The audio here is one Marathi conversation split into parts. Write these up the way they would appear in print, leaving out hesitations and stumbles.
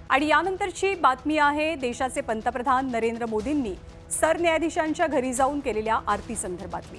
आणि यानंतरची बातमी आहे देशाचे पंतप्रधान नरेंद्र मोदींनी सरन्यायाधीशांच्या घरी जाऊन केलेल्या आरती संदर्भातली।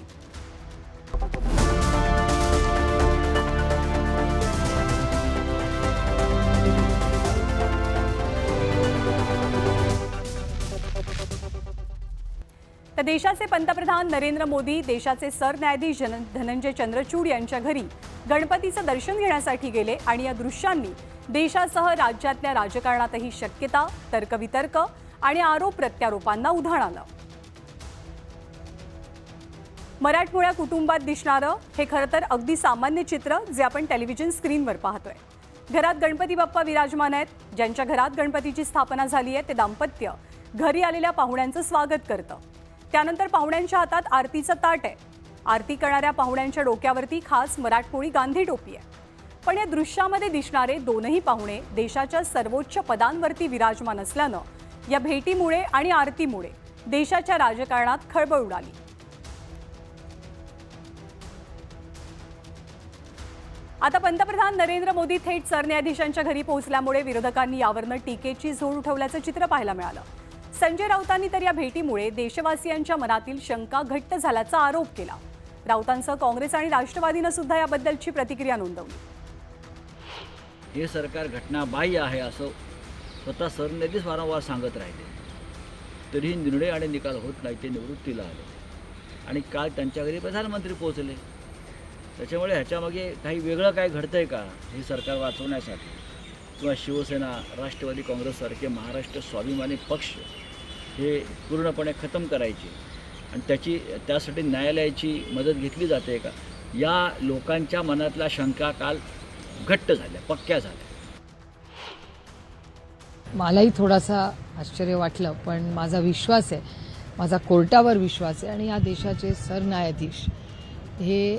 तर देशाचे पंतप्रधान नरेंद्र मोदी देशाचे सरन्यायाधीश धनंजय चंद्रचूड यांच्या घरी गणपतीचं दर्शन घेण्यासाठी गेले आणि या दृश्यांनी देशासह राज्यातल्या राजकारणातही शक्यता, तर्कवितर्क आणि आरोप प्रत्यारोपांना उधाण आलं। मराठमोळ्या कुटुंबात दिसणारं हे खरं तर अगदी सामान्य चित्र जे आपण टेलिव्हिजन स्क्रीनवर पाहतोय। घरात गणपती बाप्पा विराजमान आहेत। ज्यांच्या घरात गणपतीची स्थापना झाली आहे ते दाम्पत्य घरी आलेल्या पाहुण्यांचं स्वागत करतं। त्यानंतर पाहुण्यांच्या हातात आरतीचं ताट आहे। आरती करणाऱ्या पाहुण्यांच्या डोक्यावरती खास मराठमोळी गांधी टोपी आहे। पण या दृश्यामध्ये दिसणारे दोनही पाहुणे देशाच्या सर्वोच्च पदांवरती विराजमान असल्यानं या भेटीमुळे आणि आरतीमुळे देशाच्या राजकारणात खळबळ उडाली। आता पंतप्रधान नरेंद्र मोदी थेट सरन्यायाधीशांच्या घरी पोहोचल्यामुळे विरोधकांनी यावरनं टीकेची झोड उठवल्याचं चित्र पाहायला मिळालं। संजय राऊतांनी तर या भेटीमुळे देशवासियांच्या मनातील शंका घट्ट झाल्याचा आरोप केला। राऊतांसह काँग्रेस आणि राष्ट्रवादीनं सुद्धा याबद्दलची प्रतिक्रिया नोंदवली। हे सरकार घटनाबाह्य आहे असं स्वतः सरन्यायाधीश वारंवार सांगत राहिले, तरीही निर्णय आणि निकाल होत नाही। ते निवृत्तीला आले आणि काल त्यांच्या घरी प्रधानमंत्री पोहोचले। त्याच्यामुळे ह्याच्यामागे काही वेगळं काय घडतंय का हे सरकार वाचवण्यासाठी किंवा शिवसेना, राष्ट्रवादी काँग्रेससारखे महाराष्ट्र स्वाभिमानी पक्ष हे पूर्णपणे खतम करायचे आणि त्यासाठी न्यायालयाची मदत घेतली जाते का, या लोकांच्या मनातल्या शंका काल घट्ट झाल्या, पक्क्या झाल्या। मलाही थोडासा आश्चर्य वाटलं, पण माझा विश्वास आहे, माझा कोर्टावर विश्वास आहे आणि या देशाचे सरन्यायाधीश हे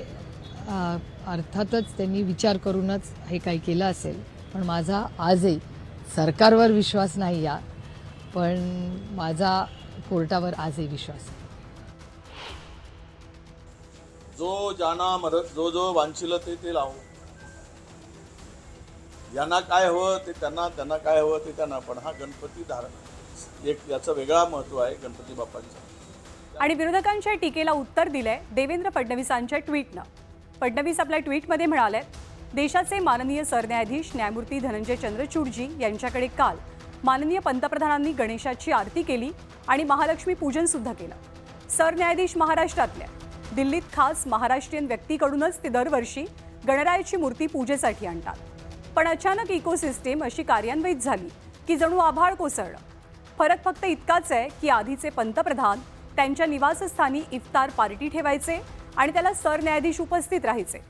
अर्थातच त्यांनी विचार करूनच हे काही केलं असेल। पण माझा आजही सरकारवर विश्वास नाही या, पण माझा कोर्टावर आजही विश्वास आहे। जो जाना मरत जो वांछिल ते लावू, यांना काय हवं ते त्यांना काय हवं ते त्यांना। पण हा गणपती धारण एक याचं वेगळा महत्त्व आहे गणपती बाप्पांचं। आणि विरोधकांच्या टीकेला उत्तर दिलंय देवेंद्र फडणवीसांच्या ट्विटनं। फडणवीस आपल्या ट्विटमध्ये म्हणाले, देशाचे माननीय सरन्यायाधीश न्यायमूर्ती धनंजय चंद्रचूडजी यांच्याकडे काल माननीय पंतप्रधानांनी गणेशाची आरती केली आणि महालक्ष्मी पूजन सुद्धा केलं। सरन्यायाधीश महाराष्ट्रातल्या दिल्लीत खास महाराष्ट्रीयन व्यक्तीकडूनच ते दरवर्षी गणरायाची मूर्ती पूजेसाठी आणतात। पण अचानक इकोसिस्टीम अशी कार्यान्वित झाली की जणू आभाळ कोसळलं। फरक फक्त इतकाच आहे की आधीचे पंतप्रधान त्यांच्या निवासस्थानी इफ्तार पार्टी ठेवायचे आणि त्याला सरन्यायाधीश उपस्थित राहायचे।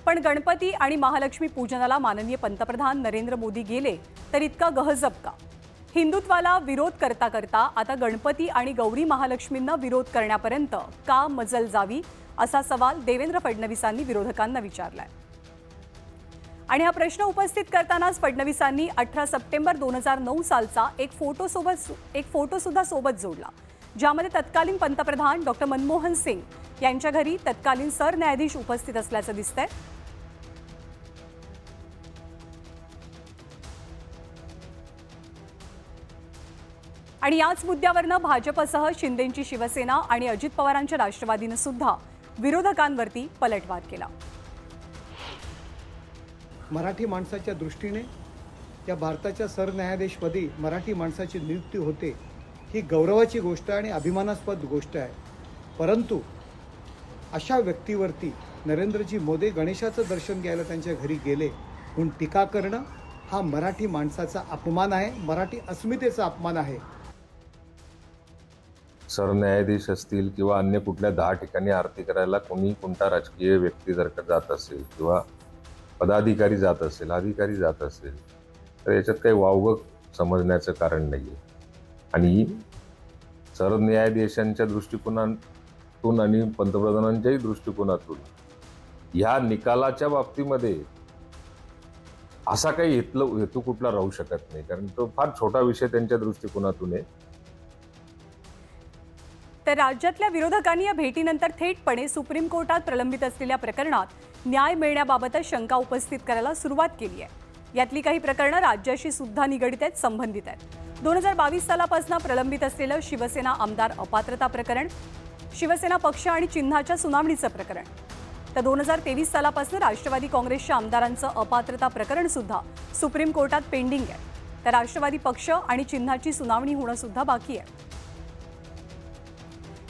पण गणपती आणि महालक्ष्मी पूजनाला माननीय पंतप्रधान नरेंद्र मोदी गेले तर इतका गहजब का? हिंदुत्वाला विरोध करता करता आता गणपती आणि गौरी महालक्ष्मींना विरोध करण्यापर्यंत का मजल जावी, असा सवाल देवेंद्र फडणवीसांनी विरोधकांना विचारलाय। आणि हा प्रश्न उपस्थित करतानाच फडणवीसांनी 18 सप्टेंबर 2009 सालचा एक फोटो सुद्धा सोबत जोडला, ज्यामध्ये तत्कालीन पंतप्रधान डॉक्टर मनमोहन सिंग यांच्या घरी तत्कालीन सरन्यायाधीश उपस्थित असल्याचं दिसतंय। आणि याच मुद्द्यावरनं भाजपसह शिंदेंची शिवसेना आणि अजित पवारांच्या राष्ट्रवादीनं सुद्धा विरोधकांवरती पलटवार केला। मराठी माणसाच्या दृष्टीने या भारताच्या सरन्यायाधीशपदी मराठी माणसाची नियुक्ती होते ही गौरवाची गोष्ट आणि अभिमानास्पद गोष्ट आहे। परंतु अशा व्यक्तीवरती नरेंद्रजी मोदी गणेशाचं दर्शन घ्यायला त्यांच्या घरी गेले म्हणून टीका करणं हा मराठी माणसाचा अपमान आहे, मराठी अस्मितेचा अपमान आहे। सरन्यायाधीश असतील किंवा अन्य कुठल्या 10 ठिकाणी आरती करायला कोणता राजकीय व्यक्ती जर का जात असेल किंवा पदाधिकारी जात असेल, अधिकारी जात असेल, तर याच्यात काही वावगं समजण्याचं कारण नाही आहे। आणि सरन्यायाधीशांच्या दृष्टिकोनातून आणि पंतप्रधानांच्याही दृष्टिकोनातून ह्या निकालाच्या बाबतीमध्ये असा काही हेतू कुठला राहू शकत नाही, कारण तो फार छोटा विषय त्यांच्या दृष्टिकोनातून आहे। तर राज्यातल्या विरोधकांनी या भेटीनंतर थेटपणे सुप्रीम कोर्टात प्रलंबित असलेल्या प्रकरणात न्याय मिळण्याबाबत शंका उपस्थित करायला सुरुवात केली आहे। यातली काही प्रकरणं राज्याशी सुद्धा निगडीत आहेत, संबंधित आहेत. 2022 सालापासून प्रलंबित असलेलं शिवसेना आमदार अपात्रता प्रकरण, शिवसेना पक्ष आणि चिन्हाच्या सुनावणीचं प्रकरण, तर 2023 सालापासून राष्ट्रवादी काँग्रेसच्या आमदारांचं अपात्रता प्रकरण सुद्धा सुप्रीम कोर्टात पेंडिंग आहे. तर राष्ट्रवादी पक्ष आणि चिन्हाची सुनावणी होणं सुद्धा बाकी आहे.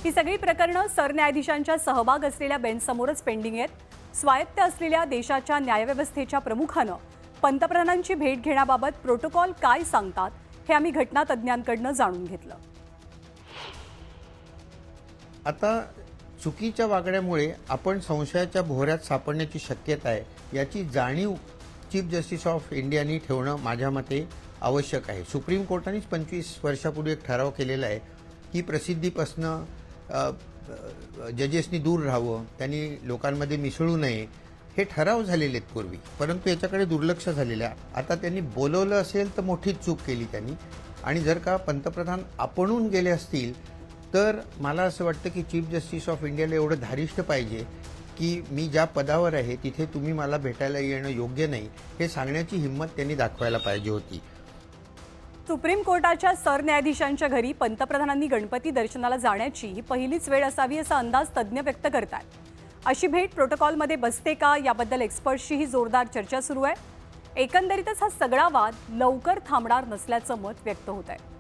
ही सगळी प्रकरणं सरन्यायाधीशांच्या सहभाग असलेल्या बेंचसमोरच पेंडिंग आहेत. स्वायत्त असलेल्या देशाच्या न्यायव्यवस्थेच्या प्रमुखानं पंतप्रधानांची भेट घेण्याबाबत प्रोटोकॉल काय सांगतात हे आम्ही घटनातज्ञांकडनं जाणून घेतलं. आता चुकीच्या वागण्यामुळे आपण संशयाच्या भोवऱ्यात सापडण्याची शक्यता आहे, याची जाणीव चीफ जस्टिस ऑफ इंडियानी ठेवणं माझ्या मते आवश्यक आहे. सुप्रीम कोर्टानेच 25 वर्षापूर्वी एक ठराव केलेला आहे की प्रसिद्धीपासनं जजेसनी दूर राहावं, त्यांनी लोकांमध्ये मिसळू नये. हे ठराव झालेले आहेत पूर्वी, परंतु याच्याकडे दुर्लक्ष झालेलं आहे. आता त्यांनी बोलवलं असेल तर मोठीच चूक केली त्यांनी. आणि जर का पंतप्रधान आपणहून गेले असतील तर मला असं वाटतं की चीफ जस्टिस ऑफ इंडियाला एवढं धारिष्ट पाहिजे की मी ज्या पदावर आहे तिथे तुम्ही मला भेटायला येणं योग्य नाही, हे सांगण्याची हिंमत त्यांनी दाखवायला पाहिजे होती. सुप्रीम कोर्टाच्या सरन्यायाधीशांच्या घरी पंतप्रधानांनी गणपती दर्शनाला जाण्याची ही पहिलीच वेळ असावी असा अंदाज तज्ज्ञ व्यक्त करतात. अशी भेट प्रोटोकॉलमध्ये बसते का याबद्दल एक्सपर्ट्सची जोरदार चर्चा सुरू आहे. एकंदरीतच हा सगळा वाद लवकर थांबणार नसल्याचं मत व्यक्त होत आहे.